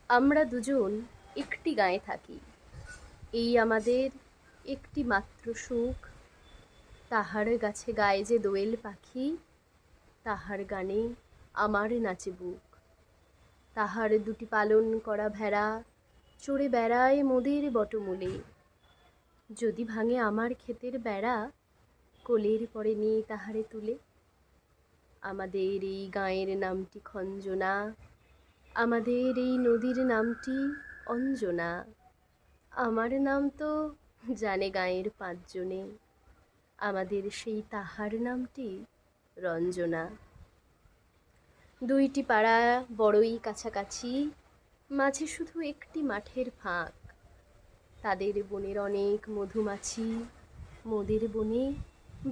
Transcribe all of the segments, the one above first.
আমরা দুজন একটি গাঁয়ে থাকি, এই আমাদের একটি মাত্র সুখ। তাহার গাছে গায়ে যে দোয়েল পাখি, তাহার গানে আমার নাচে বুক। তাহার দুটি পালন করা ভেড়া চড়ে বেড়ায় মোদের বটমূলে। যদি ভাঙে আমার ক্ষেতের বেড়া, কোলের পরে নিয়ে তাহারে তুলে। আমাদের এই গাঁয়ের নামটি খঞ্জনা, আমাদের এই নদীর নামটি অঞ্জনা। আমার নাম তো জানে গাঁয়ের পাঁচজনে, আমাদের সেই তাহার নামটি রঞ্জনা। দুইটি পাড়া বড়ই কাছাকাছি, মাঝে শুধু একটি মাঠের ফাঁক। তাদের বনের অনেক মধুমাছি, মোদের বনে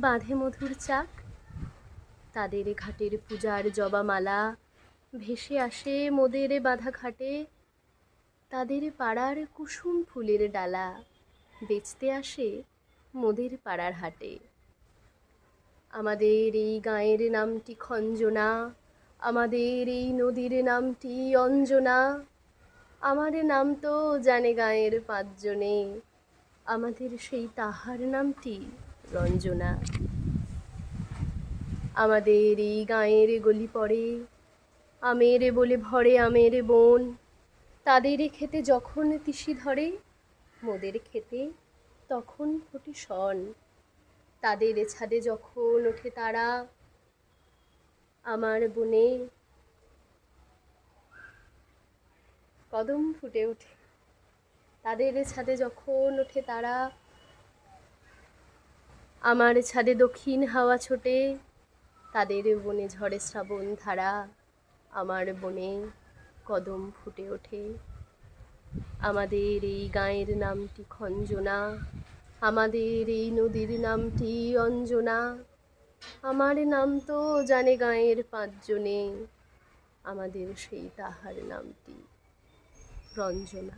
বাঁধে মধুর চাক। তাদের ঘাটের পূজার জবামালা ভেসে আসে মোদের বাঁধা ঘাটে। তাদের পাড়ার কুসুম ফুলের ডালা বেচতে আসে মোদের পাড়ার হাটে। আমাদের এই গাঁয়ের নামটি খঞ্জনা, আমাদের এই নদীর নামটি অঞ্জনা। আমার নাম তো জানে গাঁয়ের পাঁচজনে, আমাদের সেই তাহার নামটি রঞ্জনা। আমাদের এই গাঁয়ের গলি পড়ে আমের বলে ভরে আমের বন। তাদের খেতে যখন তিসি ধরে, মোদের খেতে তখন ফোটে শন। তাদের ছাদে যখন ওঠে তারা, আমার বনে কদম ফুটে ওঠে। তাদের ছাদে যখন ওঠে তারা, আমার ছাদে দক্ষিণ হাওয়া ছোটে। তাদের বনে ঝড়ে শ্রাবণ ধারা, আমার বনে কদম ফুটে ওঠে। আমাদের এই গাঁয়ের নামটি খঞ্জনা, আমাদের এই নদীর নামটি অঞ্জনা। আমার নাম তো জানে গাঁয়ের পাঁচজনে, আমাদের সেই তাহার নামটি রঞ্জনা।